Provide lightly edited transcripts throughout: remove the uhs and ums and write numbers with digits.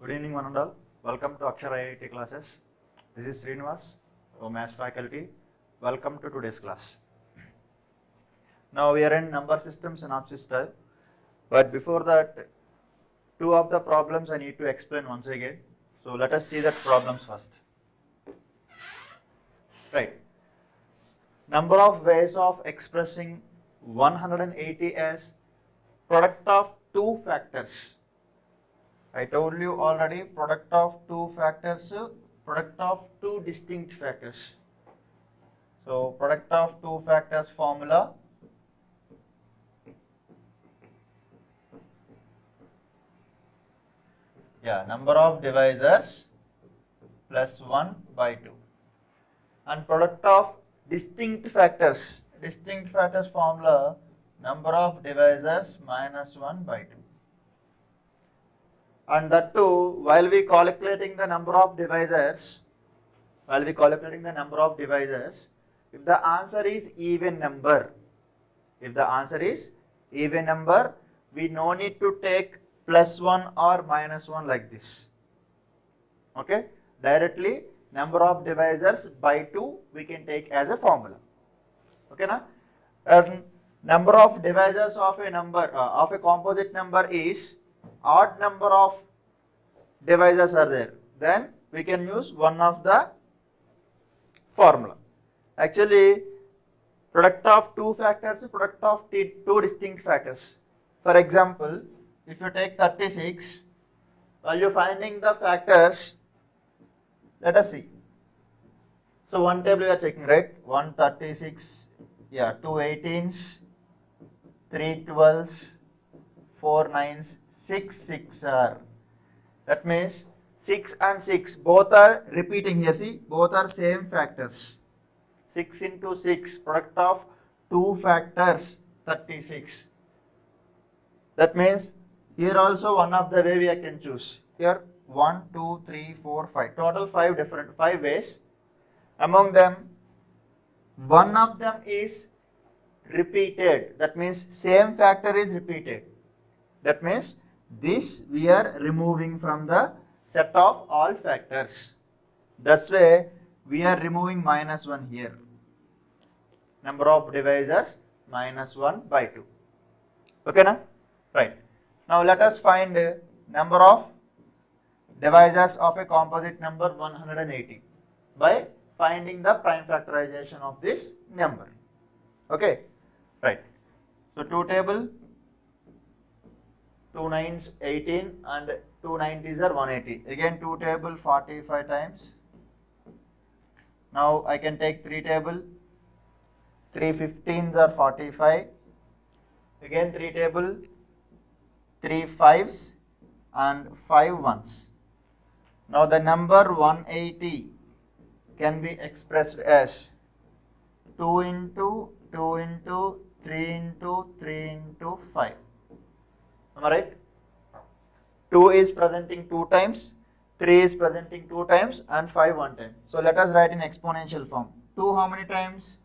Good evening, one and all. Welcome to Akshar IIT classes. This is Srinivas, our maths faculty. Welcome to today's class. Now we are in number system synopsis style. But before that, two of the problems I need to explain once again. So let us see that problems first. Right. Number of ways of expressing 180 as product of two factors. I told you already, product of two factors, product of two distinct factors. So product of two factors formula. Number of divisors plus 1 by 2. And product of distinct factors formula, number of divisors minus 1 by 2. And that too, while we calculating the number of divisors, if the answer is even number, we no need to take plus 1 or minus 1 like this. Okay, directly number of divisors by 2 we can take as a formula. Okay, na? Number of divisors of a number of a composite number is odd number of divisors are there, then we can use one of the formula. Actually, product of two factors, product of two distinct factors. For example, if you take 36, while you finding the factors, let us see. So one table we are checking, right? 136, 2 18s, 3 12s, 4 9s, 6 6 are. That means 6 and 6 both are repeating here. See, both are same factors. 6 into 6, product of two factors, 36. That means here also one of the way we can choose. Here 1, 2, 3, 4, 5. Total 5 ways. Among them, one of them is repeated. That means same factor is repeated. That means this we are removing from the set of all factors. That's why we are removing minus 1 here. Number of divisors minus 1 by 2. Okay, na? Right. Now let us find number of divisors of a composite number 180 by finding the prime factorization of this number. Okay, right. So 2 table, 2 9s 18 and 2 90s are 180. Again 2 table 45 times. Now I can take 3 table, 3 15s are 45. Again 3 table, 3 5s and 5 1s. Now the number 180 can be expressed as 2 into 2 into 3 into 3 into 5. Am I right? 2 is presenting 2 times, 3 is presenting 2 times and 5 1 time. So let us write in exponential form. 2 how many times?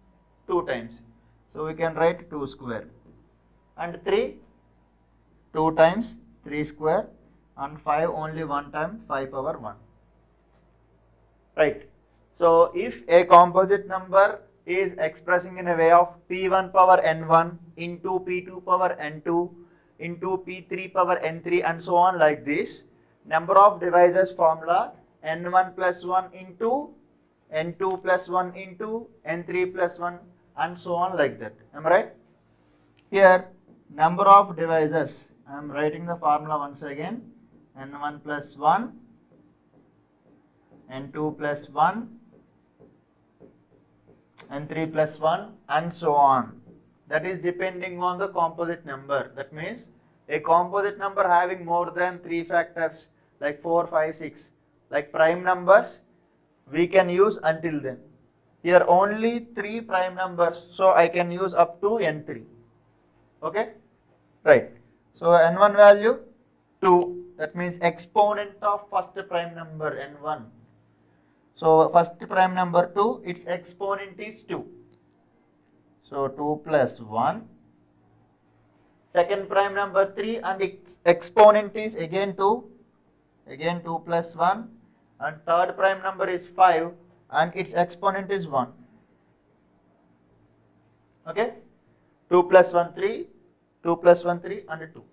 2 times. So we can write 2 square. And 3, 2 times 3 square, and 5 only 1 time, 5 power 1. Right. So if a composite number is expressing in a way of p1 power n1 into p2 power n2 into p3 power n3 and so on like this, number of divisors formula n1 plus 1 into n2 plus 1 into n3 plus 1 and so on like that. Am I right? Here number of divisors, I am writing the formula once again, n1 plus 1, n2 plus 1, n3 plus 1 and so on. That is depending on the composite number. That means a composite number having more than 3 factors like 4, 5, 6, like prime numbers, we can use until then. Here only 3 prime numbers, so I can use up to n3. Okay, right. So n1 value 2, that means exponent of first prime number n1. So first prime number 2, its exponent is 2. So 2 plus 1. Second prime number 3 and its exponent is again 2. again 2 plus 1, and third prime number is 5 and its exponent is 1. Okay, 2 plus 1 3, 2 plus 1 3 and 2.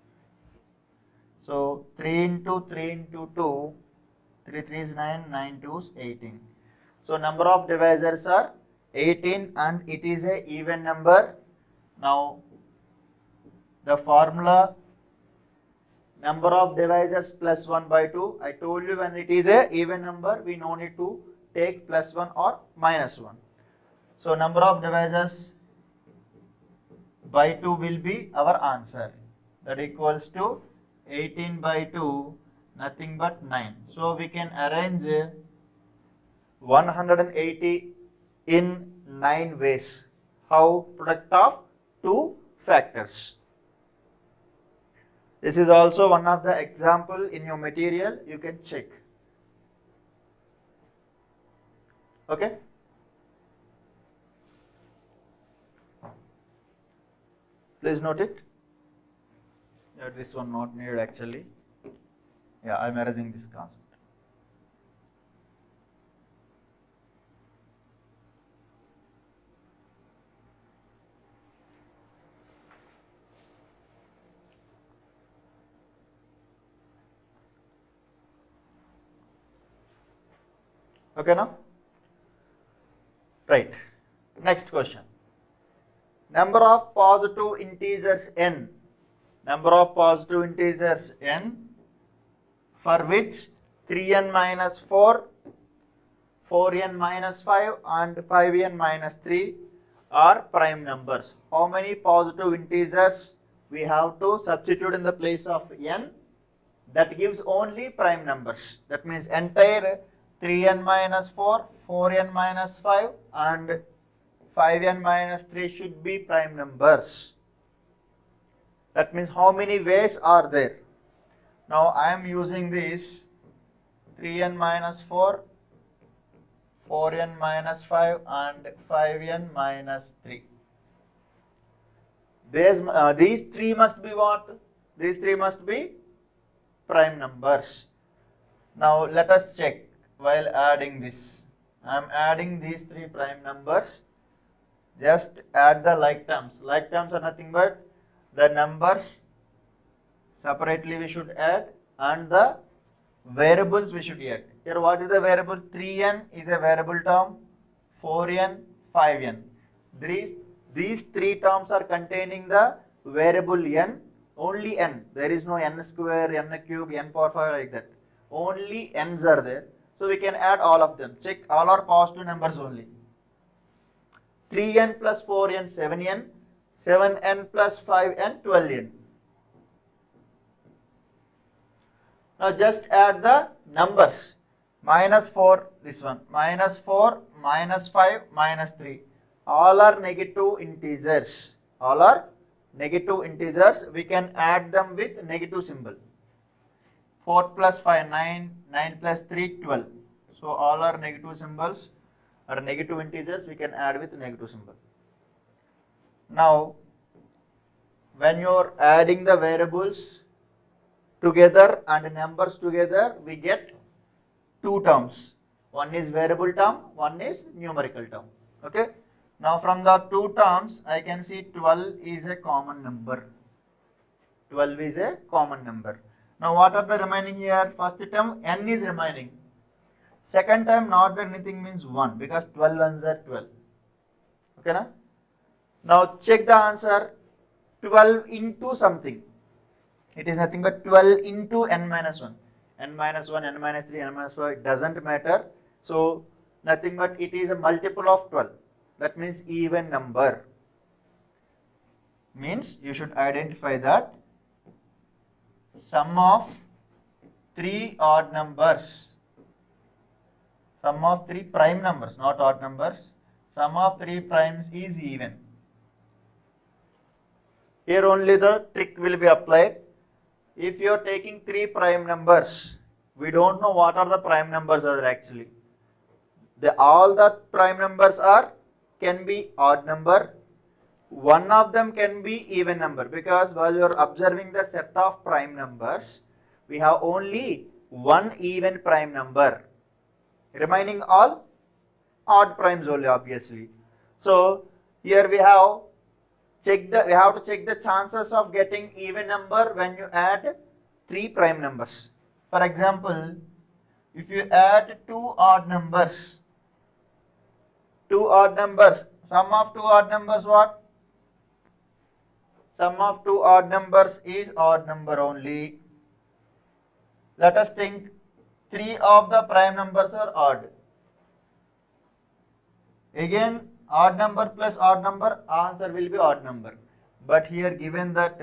So 3 into 3 into 2, 3 3 is 9, 9 2 is 18. So number of divisors are 18 and it is a even number. Now the formula, number of divisors plus 1 by 2. I told you when it is a even number, we no need to take plus 1 or minus 1. So number of divisors by 2 will be our answer. That equals to 18 by 2, nothing but 9. So we can arrange 180 in 9 ways. How? Product of two factors. This is also one of the example in your material, you can check. Okay. Please note it. Yeah, this one not needed actually. Yeah, I am erasing this concept. Okay now? Right. Next question. Number of positive integers n. Number of positive integers n for which 3n minus 4, 4n minus 5 and 5n minus 3 are prime numbers. How many positive integers we have to substitute in the place of n? That gives only prime numbers. That means entire 3n minus 4, 4n minus 5 and 5n minus 3 should be prime numbers. That means how many ways are there? Now I am using this 3n minus 4, 4n minus 5 and 5n minus 3. These three must be what? These three must be prime numbers. Now let us check while adding this. I am adding these three prime numbers. Just add the like terms. Like terms are nothing but the numbers separately we should add and the variables we should add. Here what is the variable? 3n is a variable term, 4n, 5n. These three terms are containing the variable n, only n. There is no n square, n cube, n power 5 like that. Only n's are there. So we can add all of them. Check, all are positive numbers only. 3n plus 4n, 7n, 7n plus 5n, 12n. Now just add the numbers. Minus 4, this one. Minus 4, minus 5, minus 3. All are negative integers. All are negative integers. We can add them with negative symbol. 4 plus 5, 9, 9 plus 3, 12. So all are negative symbols or negative integers, we can add with negative symbol. Now, when you are adding the variables together and numbers together, we get two terms. One is variable term, one is numerical term. Okay. Now from the two terms, I can see 12 is a common number. 12 is a common number. Now what are the remaining here? First term n is remaining. Second term not there anything means 1 because 12 ones are 12. Okay na? Now check the answer. 12 into something. It is nothing but 12 into n minus 1. N minus 1, n minus 3, n minus 4, it doesn't matter. So nothing but it is a multiple of 12. That means even number. Means you should identify that sum of 3 odd numbers, sum of 3 prime numbers, not odd numbers, sum of 3 primes is even. Here only the trick will be applied. If you are taking 3 prime numbers, we don't know what are the prime numbers are actually. All the prime numbers can be odd number. One of them can be even number because while you are observing the set of prime numbers, we have only one even prime number. Remaining all odd primes only, obviously. So here we have to check the chances of getting even number when you add 3 prime numbers. For example, if you add two odd numbers, sum of two odd numbers what? Sum of two odd numbers is odd number only. Let us think 3 of the prime numbers are odd. Again, odd number plus odd number, answer will be odd number. But here given that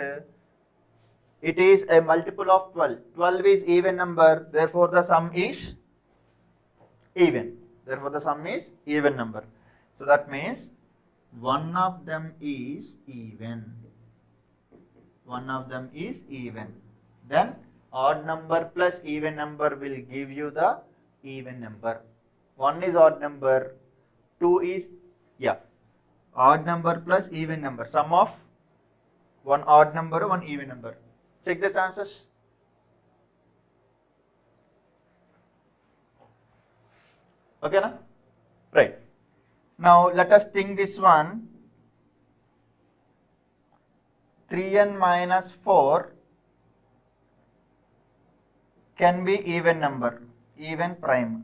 it is a multiple of 12. 12 is even number, therefore the sum is even. Therefore the sum is even number. So that means one of them is even. One of them is even. Then odd number plus even number will give you the even number. One is odd number, two is odd number plus even number. Sum of one odd number, one even number. Check the chances. Okay, na? Right. Now let us think this one. 3n minus 4 can be even number, even prime.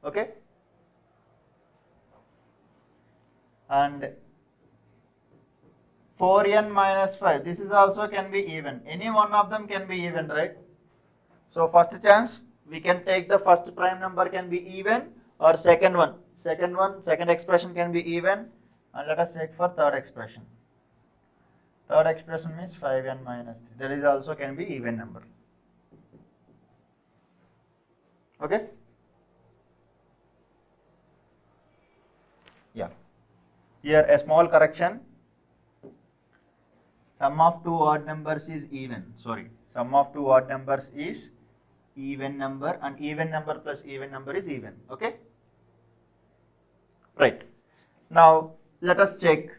Okay? And 4n minus 5, this is also can be even. Any one of them can be even, right? So first chance, we can take the first prime number can be even, or second expression can be even. And let us check for third expression. Third expression means 5n minus 3. That is also can be even number. Okay? Yeah. Here a small correction. Sum of two odd numbers is even. Sum of two odd numbers is even number, and even number plus even number is even. Okay? Right. Now let us check.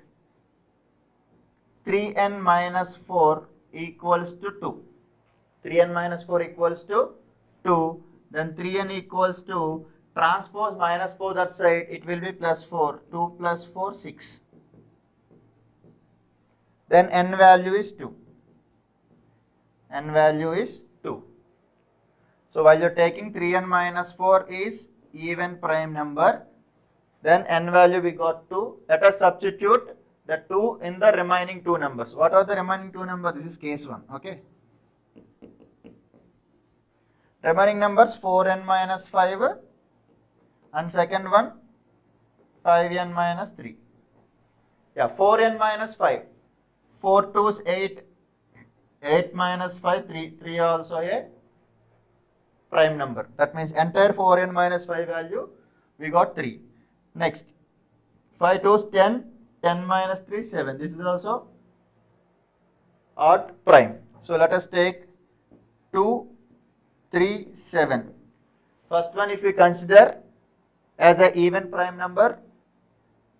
3n minus 4 equals to 2. 3n minus 4 equals to 2. Then 3n equals to transpose minus 4 that side, it will be plus 4. 2 plus 4, 6. Then n value is 2. N value is 2. So while you are taking 3n minus 4 is even prime number, then n value we got 2. Let us substitute the 2 in the remaining two numbers. What are the remaining two numbers? This is case 1. Okay. Remaining numbers 4n minus 5 and second one 5n minus 3. 4n minus 5. 4 2's 8. 8 minus 5, 3 also a prime number. That means entire 4n minus 5 value we got 3. Next 5 2's 10. 10 minus 3, 7. This is also odd prime. So let us take 2, 3, 7. First one, if we consider as an even prime number,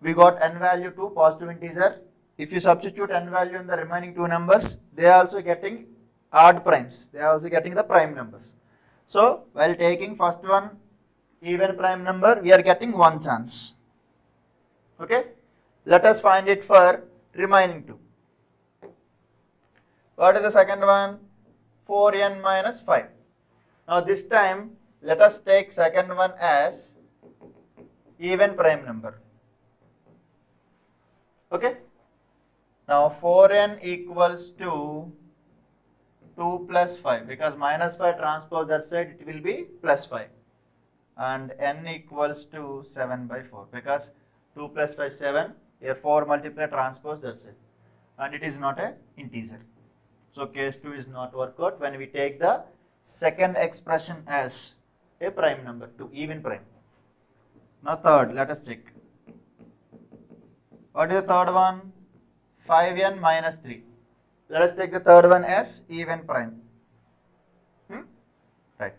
we got n value 2, positive integer. If you substitute n value in the remaining two numbers, they are also getting odd primes. They are also getting the prime numbers. So while taking first one even prime number, we are getting one chance. Okay? Let us find it for remaining two. What is the second one? 4n minus 5. Now this time, let us take second one as even prime number. Okay? Now 4n equals to 2 plus 5, because minus 5 transpose that side, it will be plus 5. And n equals to 7 by 4, because 2 plus 5 7. Here 4 multiply transpose, that's it. And it is not an integer. So case 2 is not work out when we take the second expression as a prime number, 2, even prime. Now third, let us check. What is the third one? 5n minus 3. Let us take the third one as even prime. Right.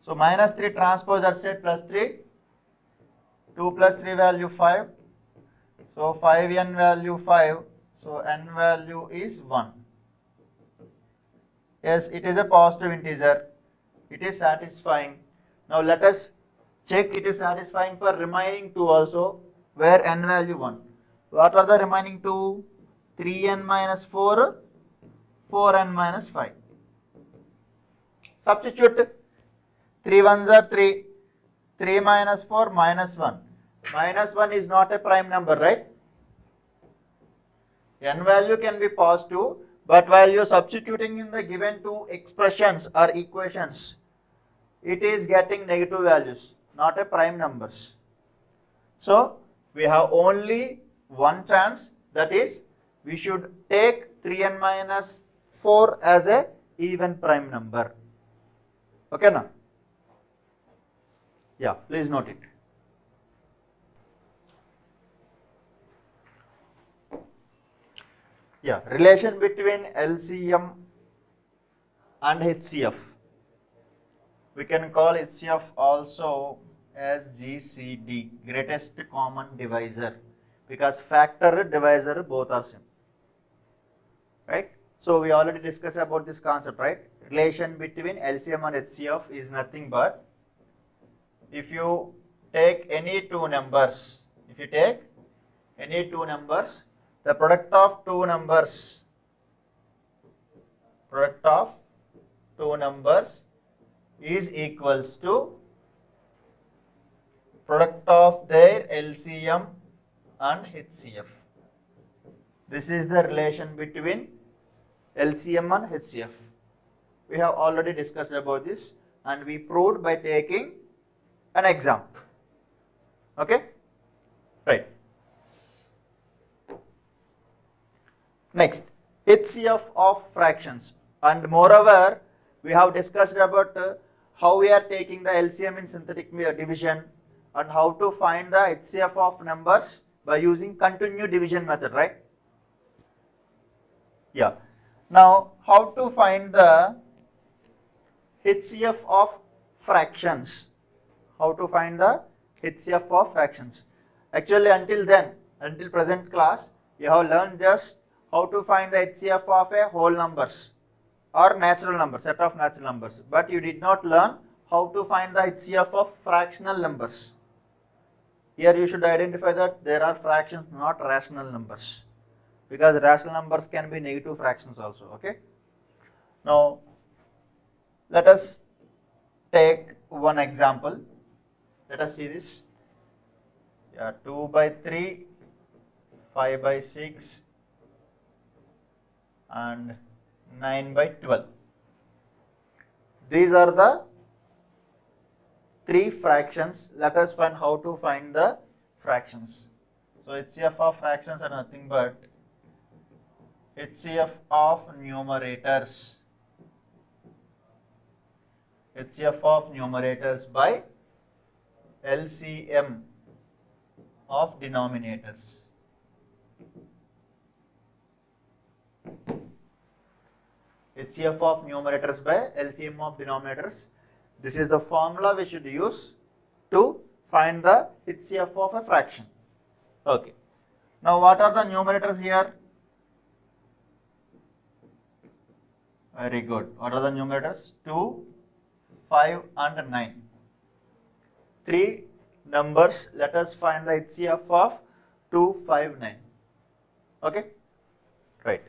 So minus 3 transpose, that's it, plus 3. 2 plus 3 value 5. So 5n value 5, so n value is 1. Yes, it is a positive integer. It is satisfying. Now let us check it is satisfying for remaining 2 also, where n value 1. What are the remaining 2? 3n minus 4, 4n minus 5. Substitute 3 ones are 3, 3 minus 4 minus 1. Minus 1 is not a prime number, right? N value can be positive, but while you are substituting in the given two expressions or equations, it is getting negative values, not a prime numbers. So we have only one chance, that is we should take 3n minus 4 as a even prime number. Okay now? Yeah, please note it. Yeah, relation between l.c.m and h.c.f. We can call h.c.f also as GCD, greatest common divisor, because factor divisor both are same, right? So we already discussed about this concept, right? Relation between l.c.m and h.c.f is nothing but if you take any two numbers, the product of two numbers is equals to product of their LCM and HCF. This is the relation between LCM and HCF. We have already discussed about this and we proved by taking an example. Okay? Right. Next, HCF of fractions, and moreover we have discussed about how we are taking the LCM in synthetic division and how to find the HCF of numbers by using continued division method, right? Yeah. Now how to find the HCF of fractions? Actually until present class you have learned just how to find the HCF of a whole numbers or natural numbers, set of natural numbers, but you did not learn how to find the HCF of fractional numbers. Here you should identify that there are fractions, not rational numbers, because rational numbers can be negative fractions also. Okay. Now let us take one example. Let us see this. Yeah, 2 by 3, 5 by 6 and 9 by 12. These are the three fractions. Let us find how to find the fractions. So HCF of fractions are nothing but HCF of numerators. HCF of numerators by LCM of denominators. HCF of numerators by LCM of denominators. This is the formula we should use to find the HCF of a fraction. Okay. Now what are the numerators here? Very good. What are the numerators? 2, 5 and 9. Three numbers. Let us find the HCF of 2, 5, 9. Okay. Right.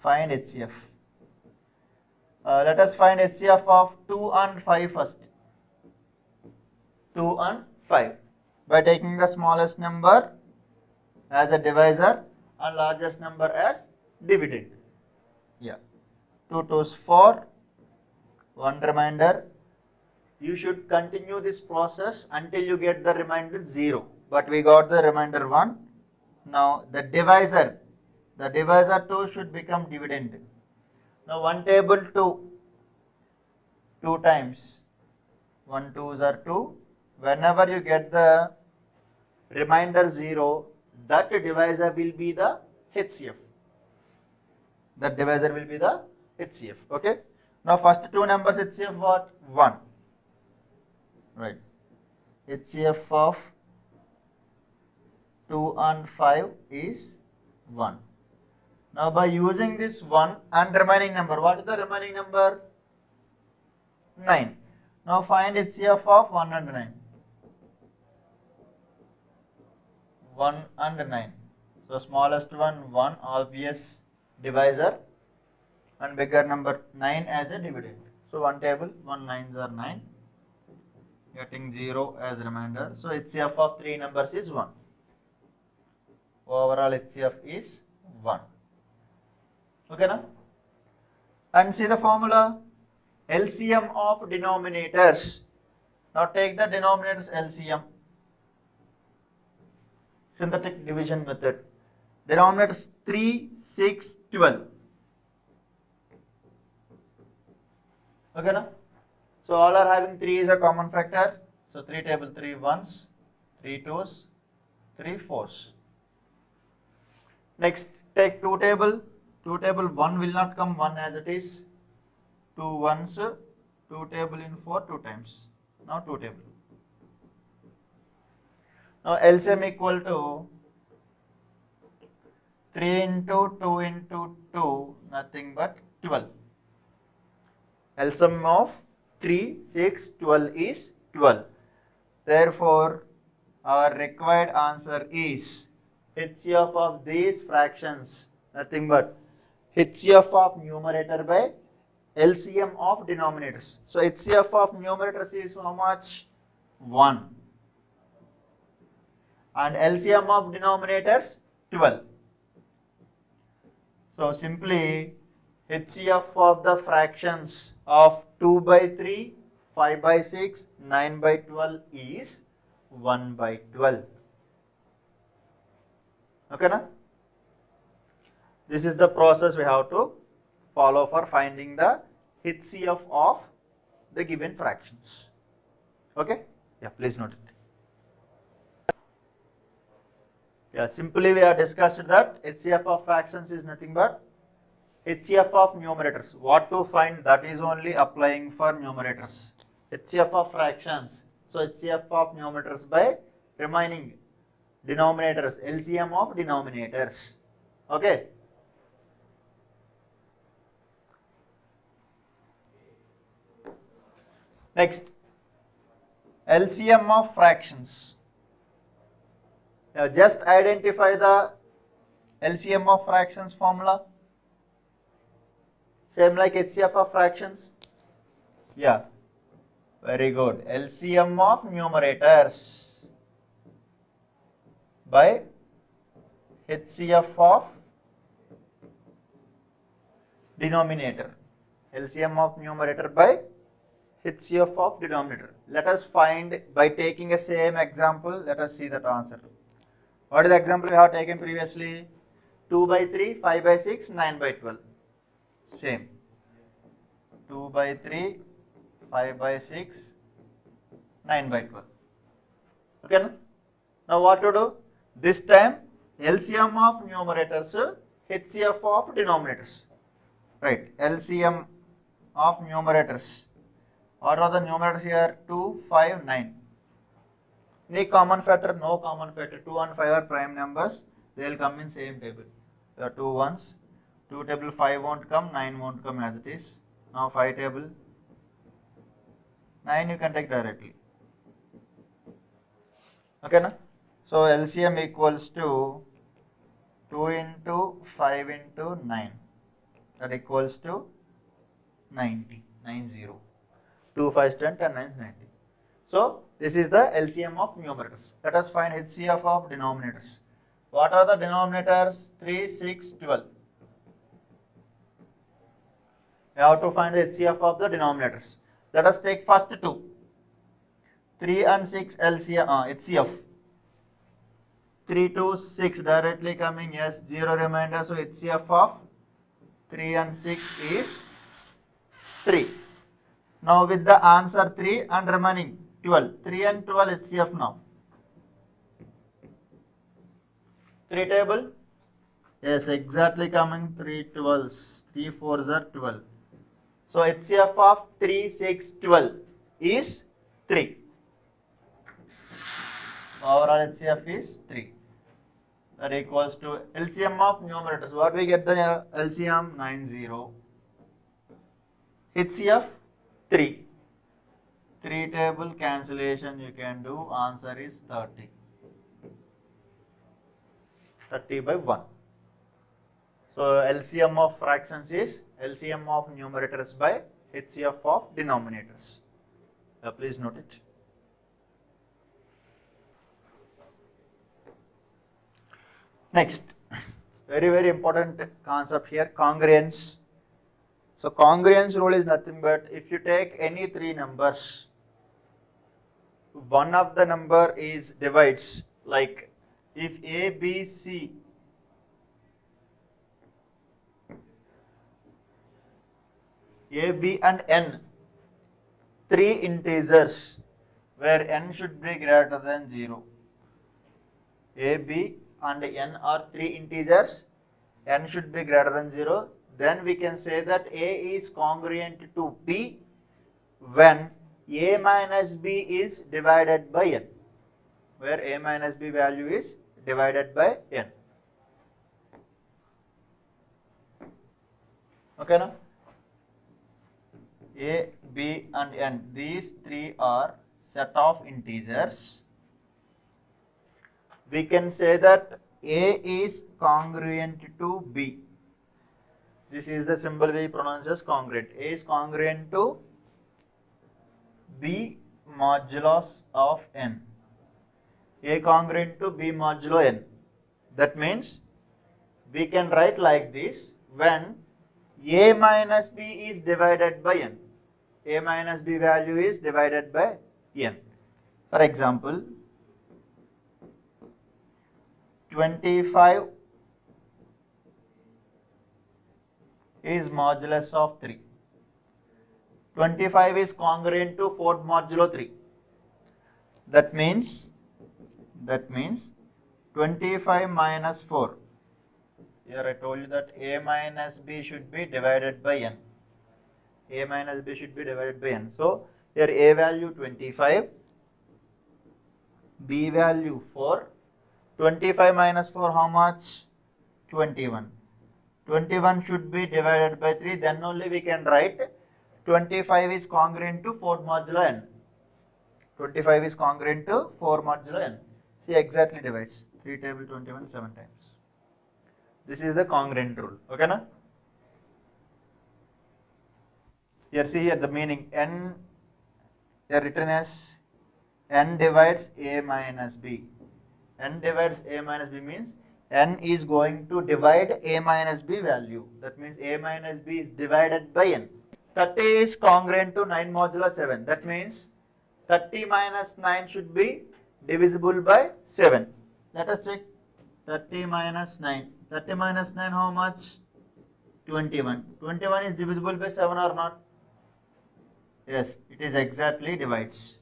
Find HCF. Let us find HCF of 2 and 5 first. 2 and 5 by taking the smallest number as a divisor and largest number as dividend. Yeah. 2 2's 4. One remainder. You should continue this process until you get the remainder 0. But we got the remainder 1. Now the divisor 2 should become dividend. Now 1 table 2 times. 1 2's are 2. Whenever you get the remainder 0, that divisor will be the HCF. Okay. Now first two numbers HCF what? 1. Right. HCF of 2 and 5 is 1. Now by using this 1 and remaining number, what is the remaining number? 9. Now find HCF of 1 and 9. 1 and 9. So smallest one 1, obvious divisor, and bigger number 9 as a dividend. So one table, 1 9s are 9, getting 0 as remainder. So HCF of 3 numbers is 1. Overall HCF is 1. Okay now? And see the formula, LCM of denominators. Now take the denominators LCM. Synthetic division method. Denominators 3, 6, 12. Okay now? So all are having 3 is a common factor. So 3 table 3 1s, 3 2s, 3 4s. Next take 2 table. 2 table 1 will not come 1 as it is. 2 1s, 2 table in 4 2 times. Now 2 table. Now LCM equal to 3 into 2 into 2, nothing but 12. LCM of 3, 6, 12 is 12. Therefore, our required answer is HCF of these fractions, nothing but HCF of numerator by LCM of denominators. So HCF of numerators is how much? 1. And LCM of denominators 12. So simply HCF of the fractions of 2 by 3, 5 by 6, 9 by 12 is 1 by 12. Okay na? This is the process we have to follow for finding the HCF of the given fractions. Okay? Yeah, please note it. Yeah, simply we have discussed that HCF of fractions is nothing but HCF of numerators. What to find, that is only applying for numerators. HCF of fractions. So HCF of numerators by remaining denominators, LCM of denominators. Okay. Next, LCM of fractions. Now just identify the LCM of fractions formula. Same like HCF of fractions. Yeah, very good. LCM of numerators by HCF of denominator. LCM of numerator by HCF of denominator. Let us find by taking a same example. Let us see that answer. What is the example we have taken previously? 2 by 3, 5 by 6, 9 by 12. Same. 2 by 3, 5 by 6, 9 by 12. Okay. Now what to do? This time LCM of numerators, HCF of denominators. Right. LCM of numerators. What are the numerators here? 2, 5, 9. Any common factor? No common factor. 2 and 5 are prime numbers. They will come in same table. There are 2 ones. 2 table 5 won't come, 9 won't come as it is. Now 5 table 9 you can take directly. Okay na? So LCM equals to 2 into 5 into 9. That equals to 90. 90. 2 5 10, 10 9 90. So this is the LCM of numerators. Let us find HCF of denominators. What are the denominators? 3, 6, 12. We have to find the HCF of the denominators. Let us take first two. 3 and 6 LCM, HCF. 3 to 6 directly coming, yes, 0 remainder. So HCF of 3 and 6 is 3. Now with the answer 3 and remaining 12. 3 and 12 HCF now. 3 table. Yes, exactly coming 3 12s. 3 4s are 12. So HCF of 3, 6, 12 is 3. Overall HCF is 3. that equals to LCM of numerators. What we get the LCM? 90. h.c.f 3. 3 table cancellation you can do. Answer is 30. 30 by 1. So LCM of fractions is LCM of numerators by h.c.f of denominators. Please note it. Next, very important concept here, congruence. So congruence rule is nothing but if you take any three numbers, one of the number is divides, like if A, B, C A, B and N, three integers where N should be greater than 0. A, B and N are three integers, N should be greater than 0. Then we can say that A is congruent to B when A minus B is divided by N, where A minus B value is divided by N. Okay, now? A, B and N, these three are set of integers. We can say that A is congruent to B. This is the symbol we pronounce as congruent. A is congruent to B modulus of N. A congruent to B modulo N. That means we can write like this when A minus B is divided by N. A minus B value is divided by N. For example, 25 is modulus of 3. 25 is congruent to 4 modulo 3. That means 25 minus 4. Here I told you that A minus B should be divided by N. A minus B should be divided by N. So here A value 25, B value 4. 25 minus 4 how much? 21. 21 should be divided by 3, then only we can write 25 is congruent to 4 modulo N. 25 is congruent to 4 modulo N. See, exactly divides. 3 table 21 7 times. This is the congruent rule. Okay, na? Here see here the meaning N, here written as N divides A minus B. N divides A minus B means N is going to divide A minus B value. That means A minus B is divided by N. 30 is congruent to 9 modulo 7. That means 30 minus 9 should be divisible by 7. Let us check. 30 minus 9. 30 minus 9 how much? 21. 21 is divisible by 7 or not? Yes, it is exactly divides.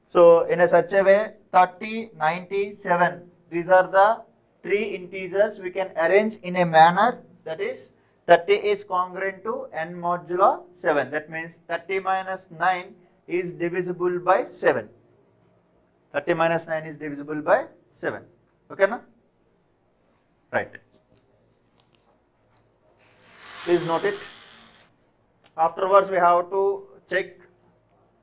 So in a such a way, 30, 90, 7. These are the three integers we can arrange in a manner that is 30 is congruent to n modulo 7. That means 30 minus 9 is divisible by 7. 30 minus 9 is divisible by 7. Okay, na? Right. Please note it. Afterwards, we have to check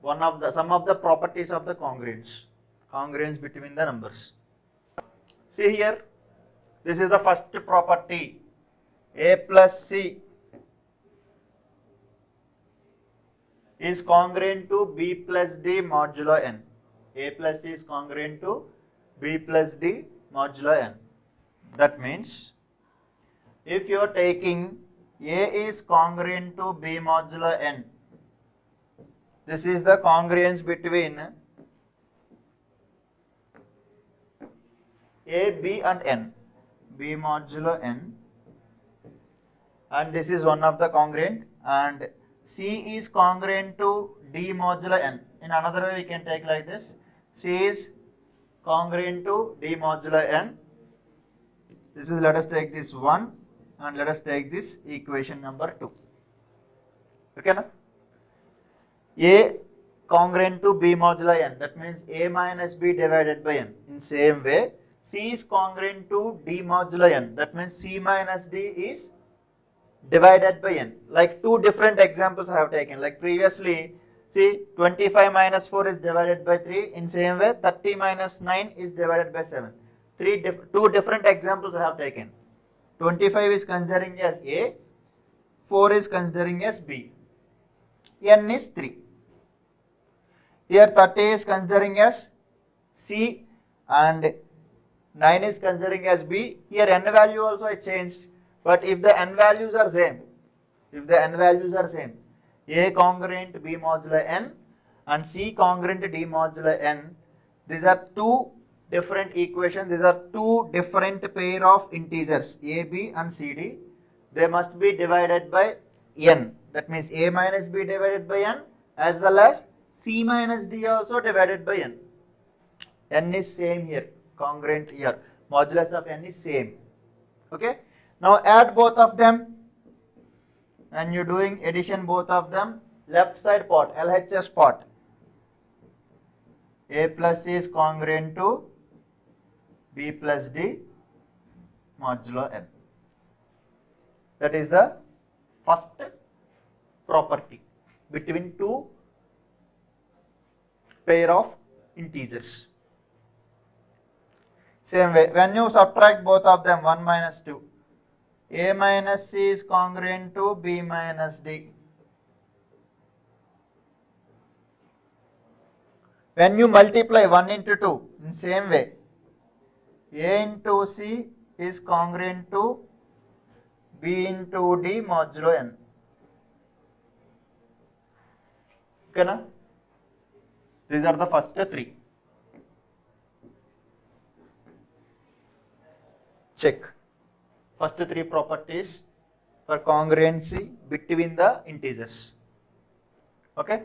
some of the properties of the congruence between the numbers. See here, this is the first property. A plus C is congruent to B plus D modulo N. A plus C is congruent to B plus D modulo N. That means if you are taking A is congruent to B modulo N, this is the congruence between A, B and N. B modulo N, and this is one of the congruent, and C is congruent to D modulo N. In another way we can take like this. C is congruent to D modulo N. This is, let us take this 1 and let us take this equation number 2. Okay, na? A congruent to B modulo N. That means A minus B divided by N. In same way, C is congruent to D modulo n. That means C minus D is divided by n. Like two different examples I have taken. Like previously, see 25 minus 4 is divided by 3. In same way, 30 minus 9 is divided by 7. Two different examples I have taken. 25 is considering as A, 4 is considering as B. N is 3. Here 30 is considering as C and 9 is considering as B. Here n value also I changed. But if the n values are same, A congruent B modulo n and C congruent D modulo n, these are two different equations. These are two different pair of integers, A, B and C, D. They must be divided by n. That means A minus B divided by n as well as C minus D also divided by n. N is same here, congruent here. Modulus of n is same. Okay. Now add both of them and you're doing addition both of them. Left side part, LHS part. A plus C is congruent to B plus D modulo n. That is the first property between two pair of integers. Same way, when you subtract both of them, 1 minus 2. A minus C is congruent to B minus D. When you multiply 1 into 2, in same way, A into C is congruent to B into D modulo n. Okay, na? These are the first three. Check. First three properties for congruency between the integers. Okay.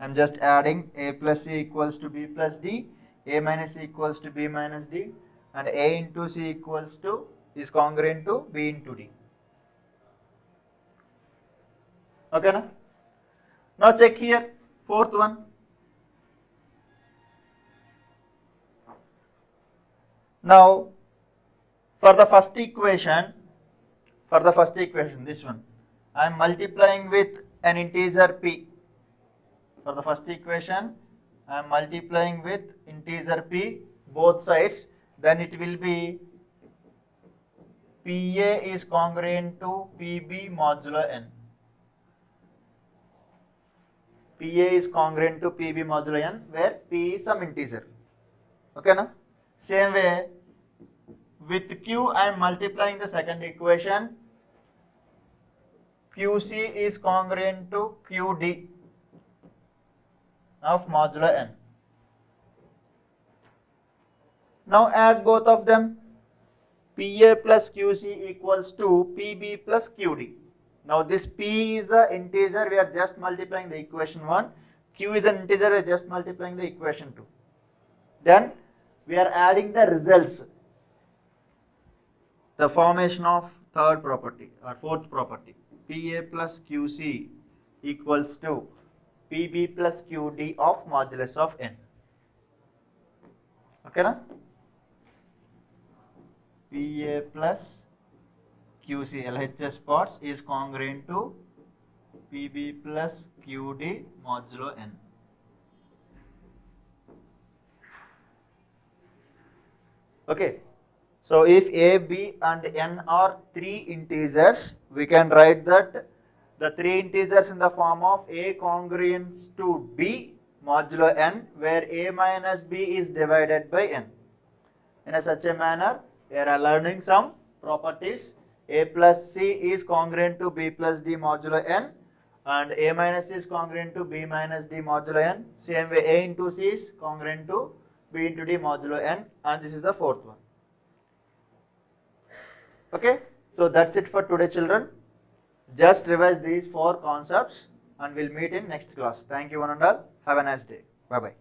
I am just adding A plus C equals to B plus D, A minus C equals to B minus D, and A into C equals to is congruent to B into D. Okay, na? Now check here, fourth one. Now, for the first equation, this one, I am multiplying with an integer P. For the first equation, I am multiplying with integer P both sides, then it will be PA is congruent to PB modulo n. PA is congruent to PB modulo n, where P is some integer. Okay, na? Same way, with Q I am multiplying the second equation. QC is congruent to QD of modulo n. Now add both of them. PA plus QC equals to PB plus QD. Now this P is the integer, we are just multiplying the equation 1. Q is an integer, we are just multiplying the equation 2. Then we are adding the results. The formation of third property or fourth property. PA plus QC equals to PB plus QD of modulus of n. Okay, na? PA plus QC LHS parts is congruent to PB plus QD modulo n. Okay. So if A, B and n are three integers, we can write that the three integers in the form of A congruent to B modulo n, where A minus B is divided by n. In such a manner, we are learning some properties. A plus C is congruent to B plus D modulo n, and A minus C is congruent to B minus D modulo n. Same way, A into C is congruent to B into D modulo n, and this is the fourth one. Okay, so that's it for today, children. Just revise these four concepts and we'll meet in next class. Thank you one and all. Have a nice day. Bye bye.